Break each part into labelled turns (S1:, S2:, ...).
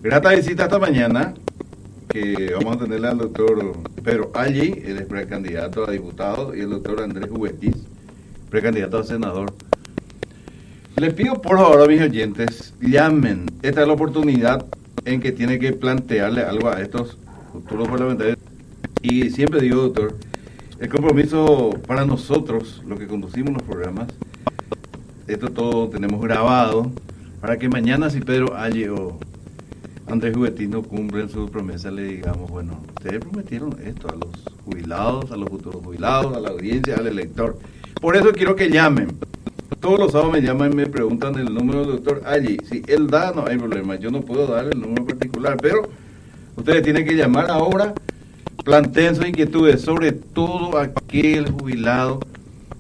S1: Grata visita esta mañana, que vamos a tenerle al doctor Pedro Allí, él es precandidato a diputado, y el doctor Andrés Huetis, precandidato a senador. Les pido por favor a mis oyentes, llamen. Esta es la oportunidad en que tiene que plantearle algo a estos futuros parlamentarios. Y siempre digo, doctor, el compromiso para nosotros, los que conducimos los programas, esto todo tenemos grabado, para que mañana si Pedro Allí o Andrés Huetis no cumplen su promesa, le digamos, bueno, ustedes prometieron esto a los jubilados, a los futuros jubilados, a la audiencia, al elector. Por eso quiero que llamen. Todos los sábados me llaman y me preguntan el número del doctor Allí. Si él da, no hay problema. Yo no puedo dar el número particular, pero ustedes tienen que llamar ahora, planteen sus inquietudes, sobre todo aquel jubilado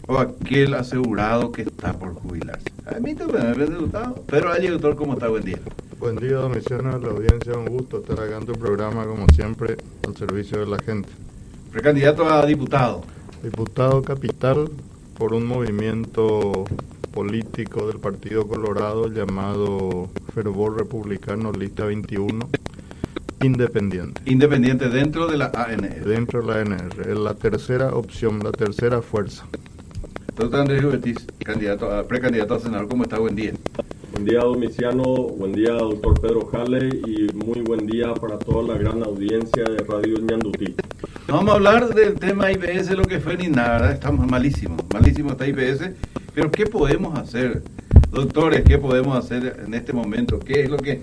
S1: o aquel asegurado que está por jubilarse. A mí también me parece gustado. Pero Allí, doctor, ¿cómo está? Buen día.
S2: Buen día, Domiciano, a la audiencia, un gusto estar acá en tu programa, como siempre, al servicio de la gente.
S1: Precandidato a diputado.
S2: Diputado capital por un movimiento político del Partido Colorado llamado Fervor Republicano Lista 21, independiente.
S1: Independiente dentro de la ANR.
S2: Dentro de la ANR, es la tercera opción, la tercera fuerza.
S1: Doctor Andrés Huetis, precandidato a senador, ¿cómo está? Buen día.
S3: Buen día, Domiciano, buen día, doctor Pedro Jale, y muy buen día para toda la gran audiencia de Radio Ñandutí.
S1: Vamos a hablar del tema IPS, lo que fue ni nada, estamos malísimo está IPS, pero ¿qué podemos hacer? Doctores, ¿qué podemos hacer en este momento? ¿Qué es lo que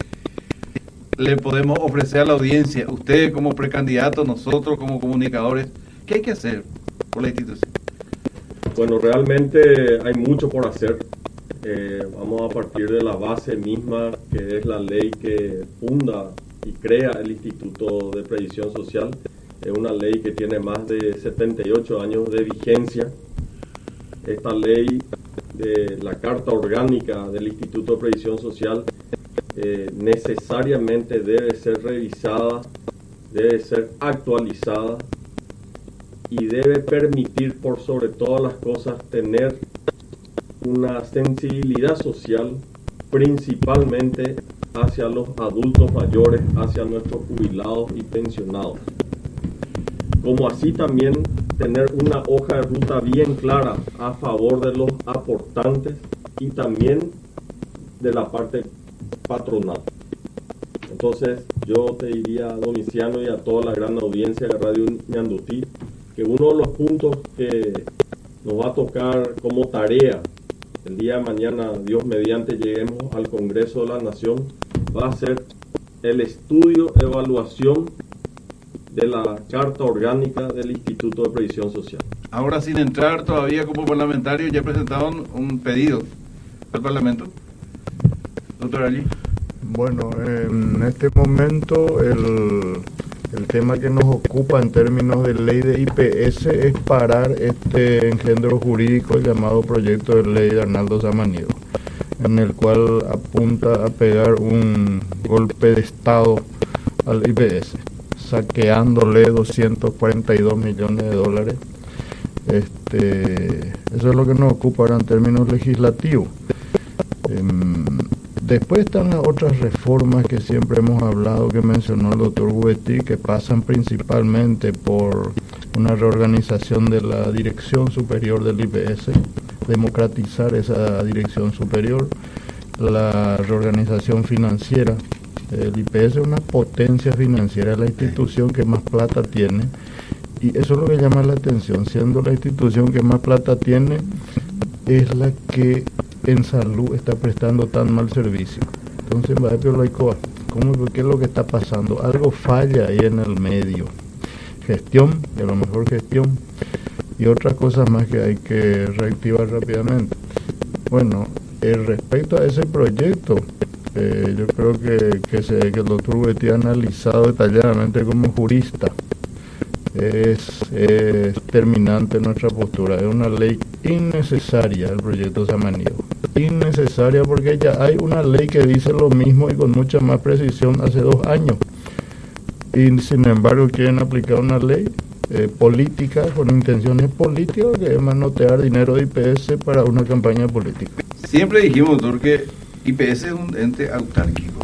S1: le podemos ofrecer a la audiencia? Ustedes como precandidatos, nosotros como comunicadores, ¿qué hay que hacer por la institución?
S3: Bueno, realmente hay mucho por hacer. Vamos a partir de la base misma, que es la ley que funda y crea el Instituto de Previsión Social. Es una ley que tiene más de 78 años de vigencia. Esta ley de la Carta Orgánica del Instituto de Previsión Social necesariamente debe ser revisada, debe ser actualizada y debe permitir, por sobre todas las cosas, tener una sensibilidad social, principalmente hacia los adultos mayores, hacia nuestros jubilados y pensionados. Como así también tener una hoja de ruta bien clara a favor de los aportantes y también de la parte patronal. Entonces yo te diría, Domiciano, y a toda la gran audiencia de Radio Ñandutí, que uno de los puntos que nos va a tocar como tarea el día de mañana, Dios mediante, lleguemos al Congreso de la Nación, va a ser el estudio, evaluación de la Carta Orgánica del Instituto de Previsión Social.
S1: Ahora, sin entrar todavía como parlamentario, ya presentaron un pedido al Parlamento. Doctor Ali.
S2: Bueno, en este momento el tema que nos ocupa en términos de ley de IPS es parar este engendro jurídico llamado proyecto de ley de Arnaldo Samaniego, en el cual apunta a pegar un golpe de Estado al IPS, saqueándole 242 millones de dólares. Eso es lo que nos ocupa ahora en términos legislativos. Después están las otras reformas que siempre hemos hablado, que mencionó el doctor Huetis, que pasan principalmente por una reorganización de la dirección superior del IPS, democratizar esa dirección superior, la reorganización financiera. El IPS es una potencia financiera, es la institución que más plata tiene, y eso es lo que llama la atención, siendo la institución que más plata tiene, es la que en salud está prestando tan mal servicio. Entonces, ¿qué es lo que está pasando? Algo falla ahí en el medio. Gestión, y a lo mejor gestión, y otras cosas más que hay que reactivar rápidamente. Bueno, respecto a ese proyecto, yo creo que el doctor Huetis ha analizado detalladamente como jurista. Es terminante nuestra postura. Es una ley innecesaria el proyecto Samaniego. Innecesaria porque ya hay una ley que dice lo mismo y con mucha más precisión hace 2 años. Y sin embargo quieren aplicar una ley política con intenciones políticas que es manotear dinero de IPS para una campaña política.
S1: Siempre dijimos, doctor, que IPS es un ente autárquico.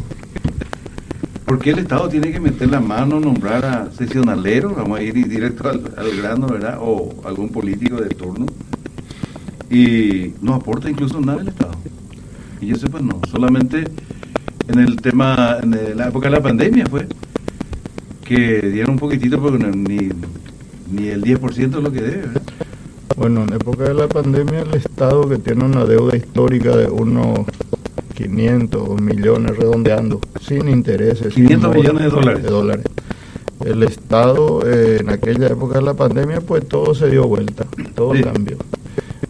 S1: ¿Por qué el Estado tiene que meter la mano, nombrar a sesionaleros? Vamos a ir directo al grano, ¿verdad? O algún político de turno. Y no aporta incluso nada el Estado. Y yo sepa, no. Solamente en el tema, en la época de la pandemia fue que dieron un poquitito, porque ni el 10% es lo que debe, ¿verdad?
S2: Bueno, en época de la pandemia el Estado, que tiene una deuda histórica de unos 500 millones redondeando, sin intereses.
S1: 500 millones de
S2: dólares. El Estado, en aquella época de la pandemia, pues todo se dio vuelta, todo
S1: Sí.
S2: cambió.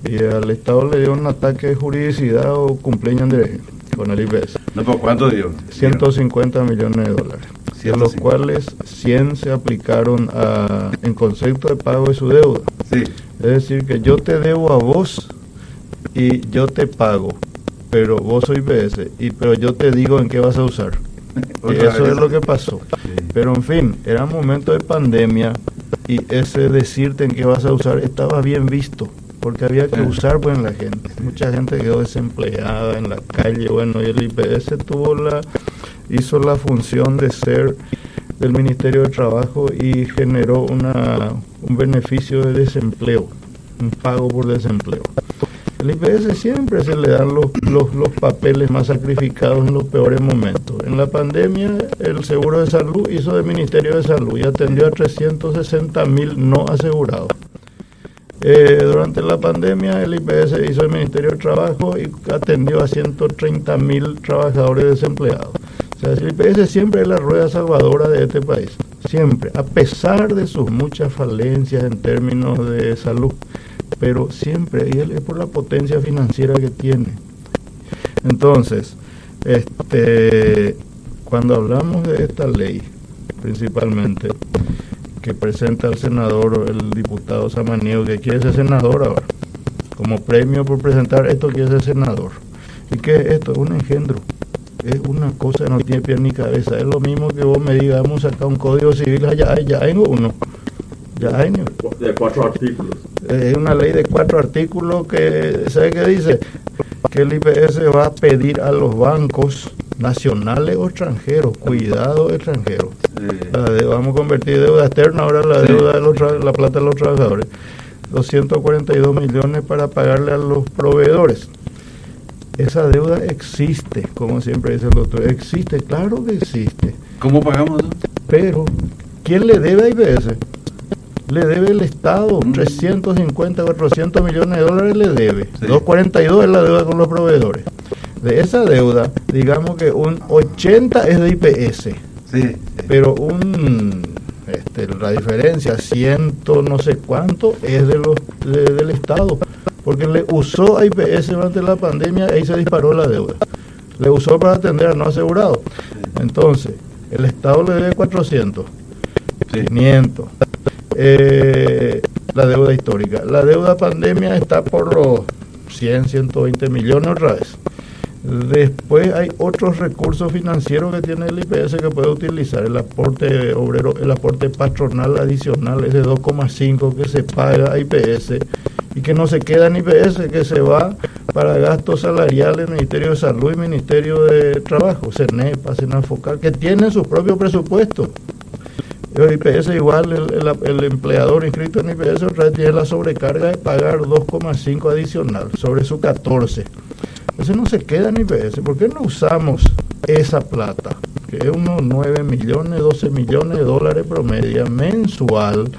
S2: Y al Estado le dio un ataque de juridicidad o cumpleaños de con el IPS.
S1: No, ¿por cuánto dio?
S2: 150 millones de dólares, de los
S1: 150.
S2: cuales 100 se aplicaron en concepto de pago de su deuda.
S1: Sí.
S2: Es decir, que yo te debo a vos y yo te pago, pero vos soy IPS, pero yo te digo en qué vas a usar. Y
S1: Otra
S2: eso
S1: vez.
S2: es lo que pasó.
S1: Sí.
S2: Pero en fin, era un momento de pandemia y ese decirte en qué vas a usar estaba bien visto, porque había que usar pues en la gente. Mucha gente quedó desempleada en la calle, bueno, y el IPS hizo la función de ser del Ministerio de Trabajo y generó un beneficio de desempleo, un pago por desempleo. El IPS siempre se le dan los papeles más sacrificados en los peores momentos. En la pandemia, el Seguro de Salud hizo del Ministerio de Salud y atendió a 360.000 no asegurados. Durante la pandemia, el IPS hizo el Ministerio de Trabajo y atendió a 130.000 trabajadores desempleados. O sea, el IPS siempre es la rueda salvadora de este país. Siempre, a pesar de sus muchas falencias en términos de salud. Pero siempre, y él es por la potencia financiera que tiene. Entonces, cuando hablamos de esta ley, principalmente, que presenta el senador, el diputado Samaniego, que quiere ser senador ahora, como premio por presentar esto, quiere ser senador. ¿Y qué es esto? Es un engendro. Es una cosa que no tiene pie ni cabeza. Es lo mismo que vos me digas, vamos a sacar un código civil, ya hay uno. Ya hay uno.
S3: De 4 artículos.
S2: Es una ley de 4 artículos que, ¿sabe qué dice? Que el IPS va a pedir a los bancos nacionales o extranjeros, cuidado extranjeros. Vamos a convertir deuda externa ahora la deuda de la plata de los trabajadores. 242 millones para pagarle a los proveedores. Esa deuda existe, como siempre dice el doctor. Existe, claro que existe.
S1: ¿Cómo pagamos eso?
S2: Pero, ¿quién le debe a IPS? Le debe el Estado, 350, 400 millones de dólares le debe.
S1: Sí.
S2: 242 es la deuda con los proveedores. De esa deuda, digamos que un 80 es de IPS,
S1: Sí.
S2: pero la diferencia, 100 no sé cuánto, es del Estado, porque le usó a IPS durante la pandemia y ahí se disparó la deuda. Le usó para atender a no asegurados. Entonces, el Estado le debe 400,
S1: Sí.
S2: 500. La deuda histórica. La deuda pandemia está por los 100, 120 millones otra vez. Después hay otros recursos financieros que tiene el IPS que puede utilizar. El aporte obrero, el aporte patronal adicional es de 2,5 que se paga a IPS y que no se queda en IPS, que se va para gastos salariales, Ministerio de Salud y Ministerio de Trabajo, CENEPA, Senafocal, que tienen sus propios presupuestos. El IPS igual, el empleador inscrito en IPS otra vez tiene la sobrecarga de pagar 2,5 adicional sobre su 14. Entonces no se queda en IPS. ¿Por qué no usamos esa plata? Que es unos 9 millones, 12 millones de dólares promedio mensual,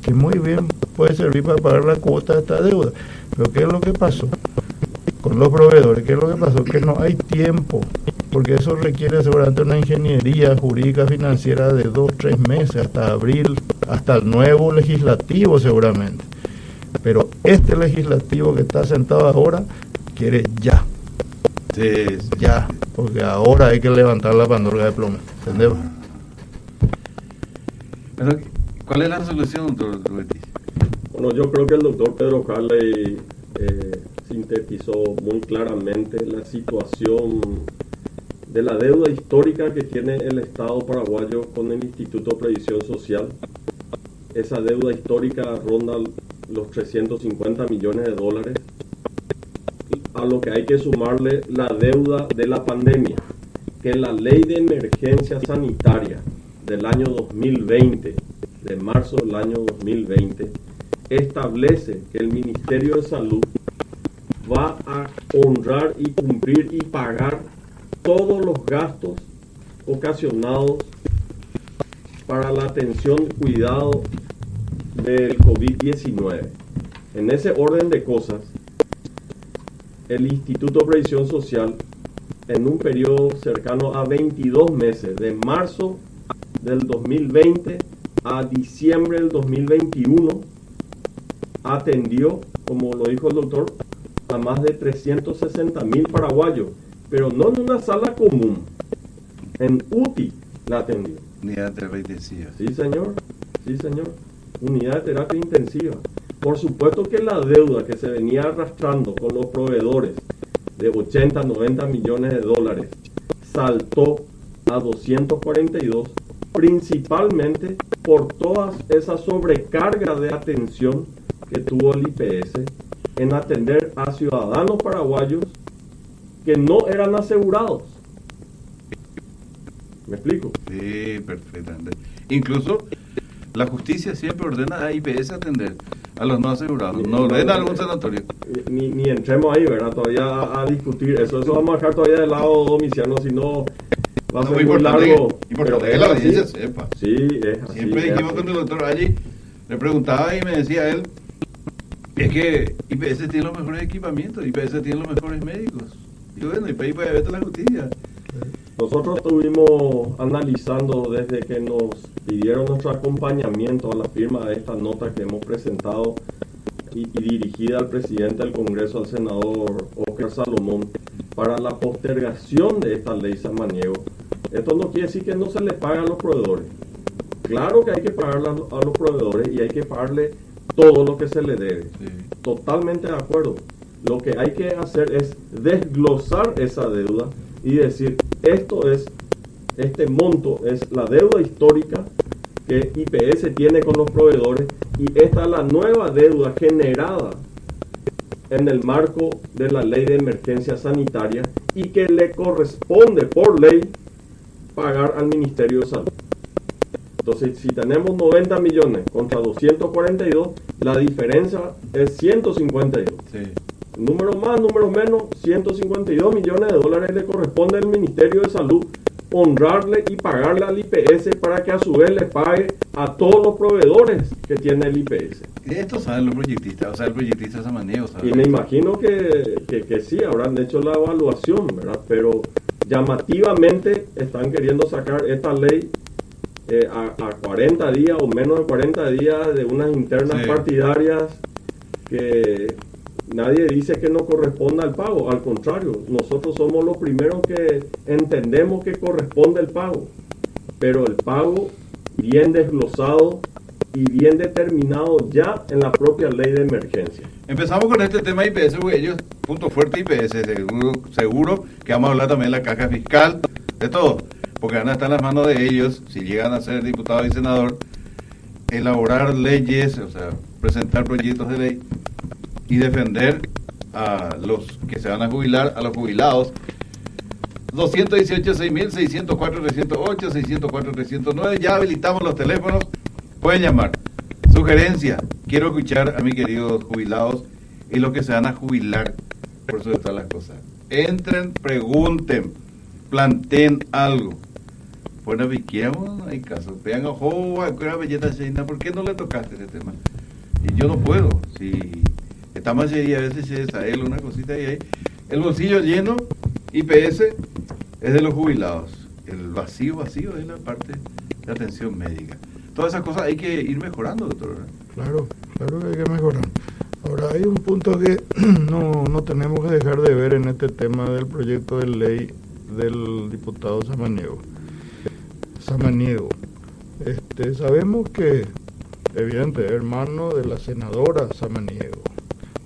S2: que muy bien puede servir para pagar la cuota de esta deuda. Pero ¿qué es lo que pasó con los proveedores? ¿Qué es lo que pasó? Que no hay tiempo, porque eso requiere seguramente una ingeniería jurídica financiera de 2-3 meses, hasta abril, hasta el nuevo legislativo seguramente. Pero este legislativo que está sentado ahora quiere ya,
S1: Sí.
S2: ya, porque ahora hay que levantar la pandorga de plomo, ¿entendés?
S1: Pero, ¿cuál es la solución, doctor Rubetti?
S3: Bueno, yo creo que el doctor Pedro Carley sintetizó muy claramente la situación de la deuda histórica que tiene el Estado paraguayo con el Instituto de Previsión Social. Esa deuda histórica ronda los 350 millones de dólares, a lo que hay que sumarle la deuda de la pandemia. que la ley de emergencia sanitaria del año 2020, de marzo del año 2020, establece que el Ministerio de Salud va a honrar y cumplir y pagar todos los gastos ocasionados para la atención y cuidado del COVID-19. En ese orden de cosas, el Instituto de Previsión Social, en un periodo cercano a 22 meses, de marzo del 2020 a diciembre del 2021, atendió, como lo dijo el doctor, a más de 360.000 paraguayos, pero no en una sala común, en UTI la atendió.
S1: Unidad de terapia intensiva.
S3: Sí, señor, unidad de terapia intensiva. Por supuesto que la deuda que se venía arrastrando con los proveedores de 80, 90 millones de dólares saltó a 242, principalmente por todas esas sobrecargas de atención que tuvo el IPS en atender a ciudadanos paraguayos que no eran asegurados. ¿Me explico?
S1: Sí, perfectamente. Incluso la justicia siempre ordena a IPS atender a los no asegurados. No ordena a algún sanatorio.
S3: Ni entremos ahí, ¿verdad? Todavía a discutir eso. Eso vamos a dejar todavía de lado, Domiciano, si no va a ser muy largo.
S1: Importante que la audiencia sepa.
S3: Sí, es así.
S1: Siempre dijimos con el doctor allí, le preguntaba y me decía él, es que IPS tiene los mejores equipamientos, IPS tiene los mejores médicos. Y bueno, y puede ver la justicia.
S3: Nosotros estuvimos analizando desde que nos pidieron nuestro acompañamiento a la firma de esta nota que hemos presentado y dirigida al presidente del Congreso, al senador Óscar Salomón, para la postergación de esta ley Samaniego. Esto no quiere decir que no se le pague a los proveedores. Claro que hay que pagarle a los proveedores y hay que pagarle todo lo que se le debe.
S1: Sí.
S3: Totalmente de acuerdo. Lo que hay que hacer es desglosar esa deuda y decir, este monto es la deuda histórica que IPS tiene con los proveedores y esta es la nueva deuda generada en el marco de la ley de emergencia sanitaria y que le corresponde por ley pagar al Ministerio de Salud. Entonces, si tenemos 90 millones contra 242, la diferencia es 152.
S1: Sí.
S3: Número más, número menos, 152 millones de dólares le corresponde al Ministerio de Salud honrarle y pagarle al IPS para que a su vez le pague a todos los proveedores que tiene el IPS.
S1: Esto saben los proyectistas, o sea, el proyectista Samaniego sabe.
S3: Y me imagino que sí, habrán hecho la evaluación, ¿verdad? Pero llamativamente están queriendo sacar esta ley a 40 días o menos de 40 días de unas internas
S1: Sí.
S3: partidarias que nadie dice que no corresponda al pago. Al contrario, nosotros somos los primeros que entendemos que corresponde el pago. Pero el pago bien desglosado y bien determinado ya en la propia ley de emergencia.
S1: Empezamos con este tema IPS, porque ellos, punto fuerte IPS, seguro que vamos a hablar también de la caja fiscal, de todo, porque van a estar en las manos de ellos, si llegan a ser diputado y senador, elaborar leyes, o sea, presentar proyectos de ley y defender a los que se van a jubilar, a los jubilados. 218, 6.000, 604, 308, 604, 309, ya habilitamos los teléfonos, pueden llamar. Sugerencia, quiero escuchar a mis queridos jubilados y los que se van a jubilar, por sobre todas las cosas. Entren, pregunten, planteen algo. Bueno, viquemos, no hay caso. Vean, ojo, una belleza Sheina, ¿por qué no le tocaste ese tema? Y yo no puedo, si estamos allí, a veces es a él una cosita y ahí. El bolsillo lleno, IPS, es de los jubilados. El vacío es la parte de atención médica. Todas esas cosas hay que ir mejorando, doctor.
S2: Claro que hay que mejorar. Ahora, hay un punto que no tenemos que dejar de ver en este tema del proyecto de ley del diputado Samaniego. Sabemos que, evidente, hermano de la senadora Samaniego.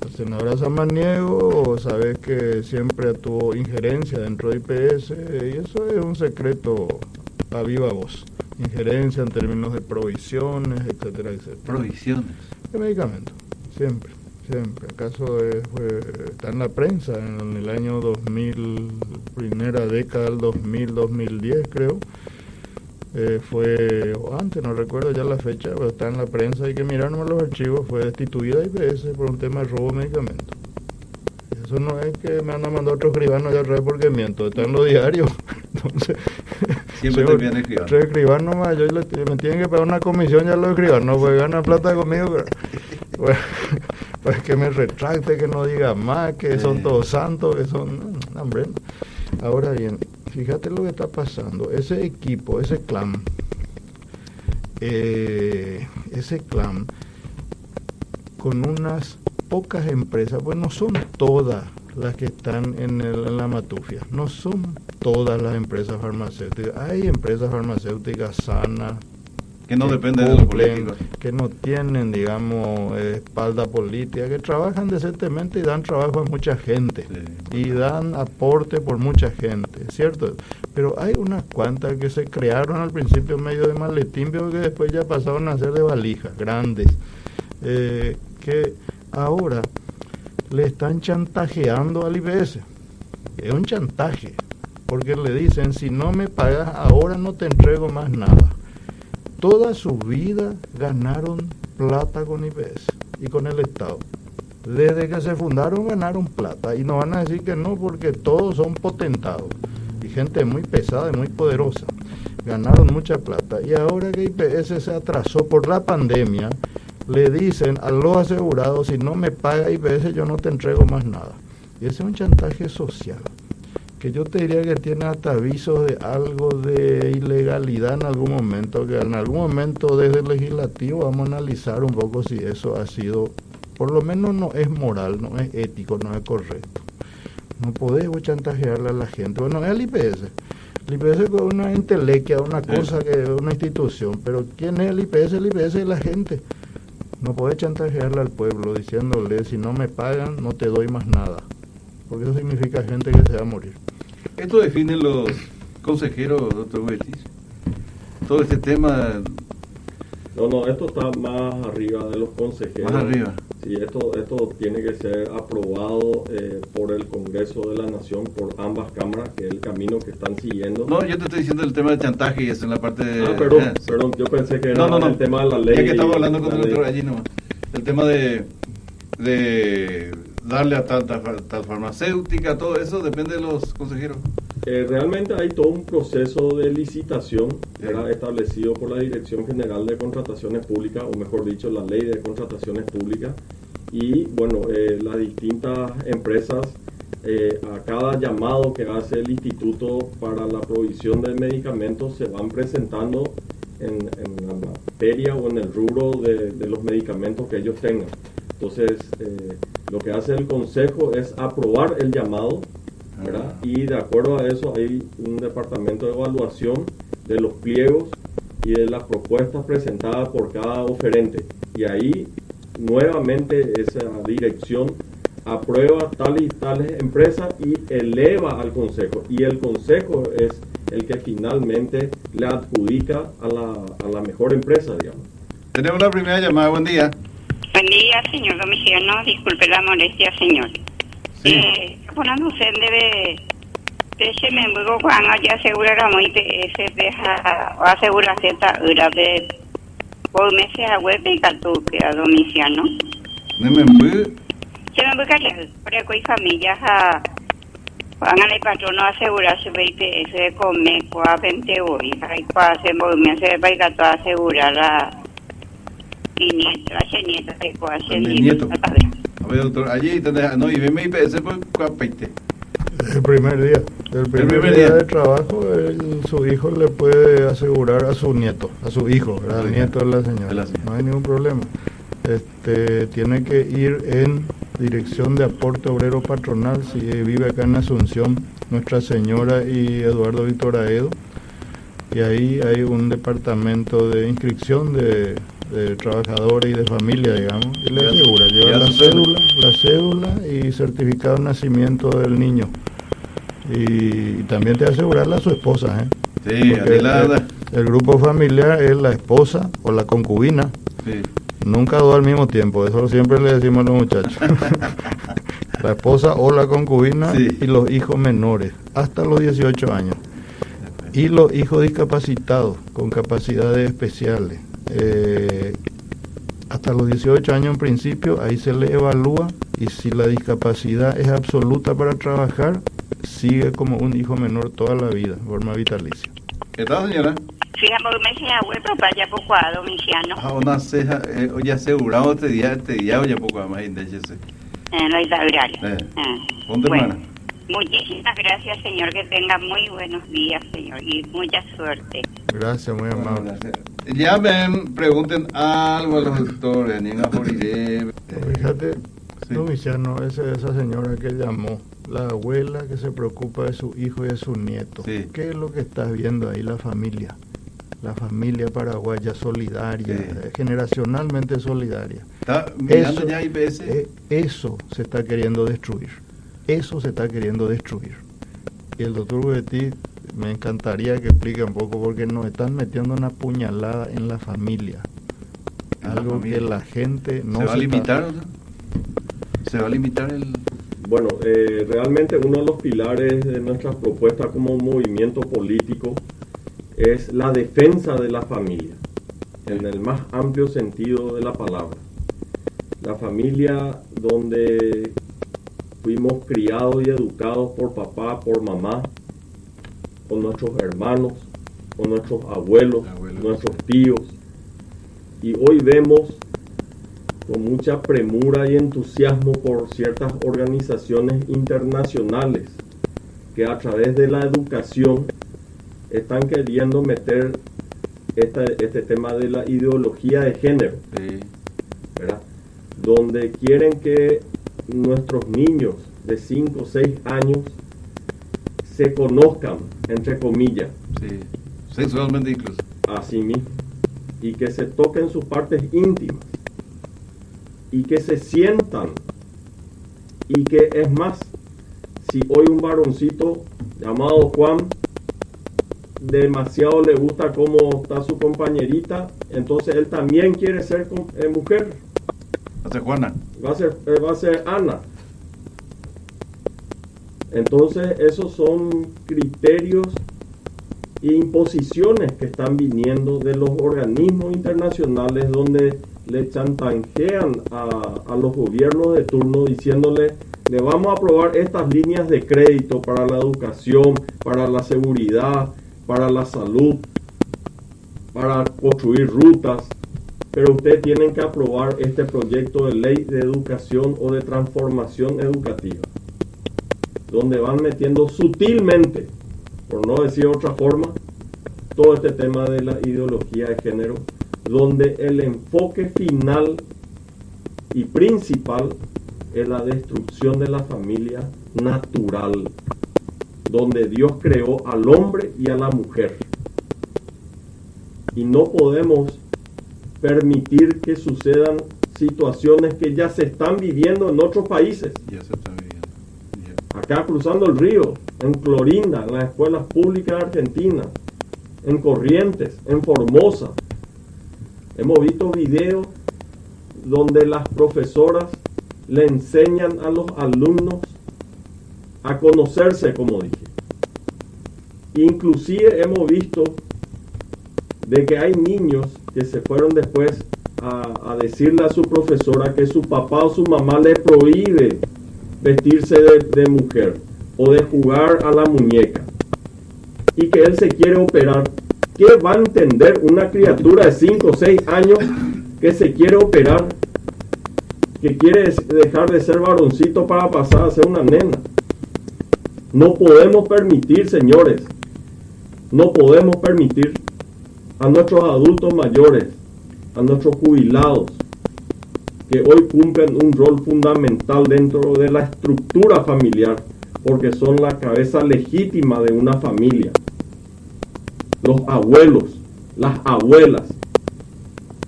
S2: La senadora Samaniego, sabes que siempre tuvo injerencia dentro de IPS, y eso es un secreto a viva voz. Injerencia en términos de provisiones, etcétera, etcétera.
S1: Provisiones.
S2: De medicamentos, siempre. siempre. ¿Acaso está en la prensa en el año 2000, primera década del 2000, 2010 creo? Fue, o antes, no recuerdo ya la fecha, pero está en la prensa, hay que mirar nomás los archivos, fue destituida IPS por un tema de robo de medicamentos. Eso no es que me han mandado otro escribano ya otra vez porque miento, está en los diarios. Entonces,
S1: siempre te viene escribano.
S2: Tres escribanos más, me tienen que pagar una comisión ya los escribanos, pues ganan plata conmigo. Pero, bueno, pues que me retracte, que no diga más, que son todos santos, que son... No, hombre. Ahora bien, fíjate lo que está pasando. Ese equipo, ese clan, con unas pocas empresas, pues no son todas las que están en la matufia, no son todas las empresas farmacéuticas. Hay empresas farmacéuticas sanas,
S1: que no dependen de los políticos,
S2: que no tienen, digamos, espalda política, que trabajan decentemente y dan trabajo a mucha gente, sí, y dan aporte por mucha gente, ¿cierto? Pero hay unas cuantas que se crearon al principio medio de maletín, pero que después ya pasaron a ser de valijas grandes, que ahora le están chantajeando al IPS. Es un chantaje, porque le dicen, si no me pagas ahora no te entrego más nada. Toda su vida ganaron plata con IPS y con el Estado. Desde que se fundaron ganaron plata, y no van a decir que no, porque todos son potentados y gente muy pesada y muy poderosa. Ganaron mucha plata, y ahora que IPS se atrasó por la pandemia, le dicen a los asegurados, si no me paga IPS yo no te entrego más nada. Y ese es un chantaje social, que yo te diría que tiene hasta avisos de algo de ilegalidad en algún momento, que en algún momento desde el legislativo vamos a analizar un poco si eso ha sido, por lo menos no es moral, no es ético, no es correcto. No podemos chantajearle a la gente. Bueno, es el IPS. El IPS es una entelequia, una cosa, que es una institución, pero ¿quién es el IPS? El IPS es la gente. No podés chantajearle al pueblo diciéndole, si no me pagan no te doy más nada, porque eso significa gente que se va a morir.
S1: Esto definen los consejeros, doctor Huetis. Todo este tema...
S3: No, esto está más arriba de los consejeros.
S1: Más arriba.
S3: Sí, esto tiene que ser aprobado por el Congreso de la Nación, por ambas cámaras, que es el camino que están siguiendo.
S1: No, yo te estoy diciendo el tema de chantaje y eso en la parte de...
S3: Perdón, yo pensé que era el tema de la ley.
S1: Ya que estamos hablando con el doctor allí nomás. El tema de darle a tal farmacéutica, todo eso depende de los consejeros.
S3: Realmente hay todo un proceso de licitación que era establecido por la Dirección General de Contrataciones Públicas, o mejor dicho, la Ley de Contrataciones Públicas, y bueno, las distintas empresas, a cada llamado que hace el Instituto para la Provisión de Medicamentos, se van presentando en la materia o en el rubro de los medicamentos que ellos tengan. Entonces, lo que hace el Consejo es aprobar el llamado, ¿verdad? Y de acuerdo a eso hay un departamento de evaluación de los pliegos y de las propuestas presentadas por cada oferente. Y ahí, nuevamente, esa dirección aprueba tales y tales empresas y eleva al Consejo. Y el Consejo es el que finalmente le adjudica a la mejor empresa, digamos.
S1: Tenemos la primera llamada. Buen día.
S4: Buen día, señor Domiciano. Disculpe la molestia, señor.
S1: Sí.
S4: Ponando usted debe se me luego cuando ya asegura muy IPS deja o asegura cierta hora de por meses a web y caltu que a Domiciano.
S1: Se me
S4: busca para que familias a hagan el patrono asegurarse IPS come a 20 hoy hay para hacer movimiento para que asegurar la nieta de coache
S1: nieto. A ver, doctor, allí no, y veme IPS pues cuapeite.
S2: El primer día de trabajo, su hijo le puede asegurar a su nieto, a su hijo, ¿verdad? El nieto de la señora. No hay ningún problema. Tiene que ir en Dirección de Aporte Obrero Patronal, si vive acá en Asunción, Nuestra Señora y Eduardo Víctor Aedo, y ahí hay un departamento de inscripción de trabajadores y de familia, digamos, y le asegura, lleva la cédula y certificado de nacimiento del niño, y también te asegurarle a su esposa,
S1: Sí,
S2: el grupo familiar es la esposa o la concubina,
S1: sí,
S2: Nunca dos al mismo tiempo, eso siempre le decimos a los muchachos. La esposa o la concubina,
S1: Sí.
S2: y los hijos menores, hasta los 18 años. Y los hijos discapacitados, con capacidades especiales. Hasta los 18 años en principio, ahí se le evalúa, y si la discapacidad es absoluta para trabajar, sigue como un hijo menor toda la vida, de forma vitalicia.
S1: ¿Qué tal, señora?
S4: Fíjame que me decía, güey, pero para allá poco a domiciano.
S1: Una ceja, ya asegurado este día, ya poco más indéchese.
S4: Lo inaugurario.
S1: Ponte
S4: Bueno,
S1: mano.
S4: muchísimas gracias, señor. Que tenga muy buenos días, señor. Y mucha suerte.
S2: Gracias, muy amable.
S1: Llamen, pregunten algo a los doctores, ni en Aforiré.
S2: Fíjate,
S1: Sí.
S2: Domiciano, esa señora que llamó, la abuela que se preocupa de su hijo y de su nieto.
S1: Sí.
S2: ¿Qué es lo que estás viendo ahí, la familia? La familia paraguaya solidaria,
S1: Sí.
S2: Generacionalmente solidaria.
S1: ¿Está mirando
S2: Eso,
S1: ya IPS?
S2: Eso se está queriendo destruir. Eso se está queriendo destruir. Y el doctor Guetti, me encantaría que explique un poco, porque nos están metiendo una puñalada en la familia.
S1: En la
S2: Algo
S1: familia.
S2: que la gente no
S1: ¿Se va a
S2: está-
S1: limitar? O sea? ¿Se va a limitar el...?
S3: Bueno, realmente uno de los pilares de nuestra propuesta como movimiento político es la defensa de la familia, en el más amplio sentido de la palabra. La familia donde fuimos criados y educados por papá, por mamá, con nuestros hermanos, con nuestros abuelos, nuestros tíos. Y hoy vemos con mucha premura y entusiasmo por ciertas organizaciones internacionales que a través de la educación están queriendo meter este tema de la ideología de género,
S1: Sí.
S3: ¿verdad? Donde quieren que nuestros niños de 5 o 6 años se conozcan, entre comillas,
S1: Sí. Sexualmente incluso.
S3: a sí mismos, y que se toquen sus partes íntimas, y que se sientan, y que es más, si hoy un varoncito llamado Juan demasiado le gusta cómo está su compañerita, entonces él también quiere ser mujer,
S1: Hace Juana.
S3: va a ser Ana. Entonces esos son criterios e imposiciones que están viniendo de los organismos internacionales, donde le chantajean a los gobiernos de turno diciéndole: le vamos a aprobar estas líneas de crédito para la educación, para la seguridad, para la salud, para construir rutas, pero ustedes tienen que aprobar este proyecto de ley de educación o de transformación educativa, donde van metiendo sutilmente, por no decir otra forma, todo este tema de la ideología de género, donde el enfoque final y principal es la destrucción de la familia natural, donde Dios creó al hombre y a la mujer. Y no podemos permitir que sucedan situaciones que ya se están viviendo en otros países.
S1: Ya se está viviendo. Ya.
S3: Acá cruzando el río, en Clorinda, en las escuelas públicas argentinas, en Corrientes, en Formosa. Hemos visto videos donde las profesoras le enseñan a los alumnos a conocerse, como dije. Inclusive hemos visto de que hay niños que se fueron después a decirle a su profesora que su papá o su mamá le prohíbe vestirse de mujer o de jugar a la muñeca, y que él se quiere operar. ¿Qué va a entender una criatura de 5 o 6 años que se quiere operar, que quiere dejar de ser varoncito para pasar a ser una nena? No podemos permitir, señores, no podemos permitir a nuestros adultos mayores, a nuestros jubilados, que hoy cumplen un rol fundamental dentro de la estructura familiar, porque son la cabeza legítima de una familia. Los abuelos, las abuelas.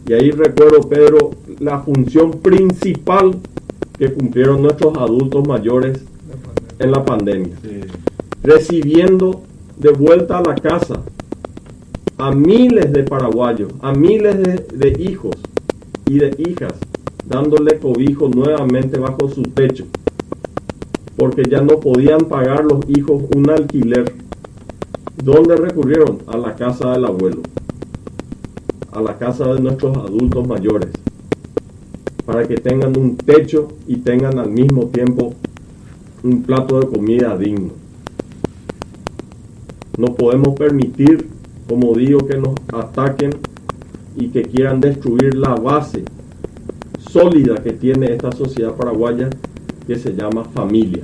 S3: Y ahí recuerdo, Pedro, la función principal que cumplieron nuestros adultos mayores en la pandemia.
S1: Sí.
S3: Recibiendo de vuelta a la casa a miles de paraguayos, a miles de hijos y de hijas, dándole cobijo nuevamente bajo su techo, porque ya no podían pagar los hijos un alquiler. ¿Dónde recurrieron? A la casa del abuelo, a la casa de nuestros adultos mayores, para que tengan un techo y tengan al mismo tiempo un plato de comida digno. No podemos permitir, como digo, que nos ataquen y que quieran destruir la base sólida que tiene esta sociedad paraguaya, que se llama familia.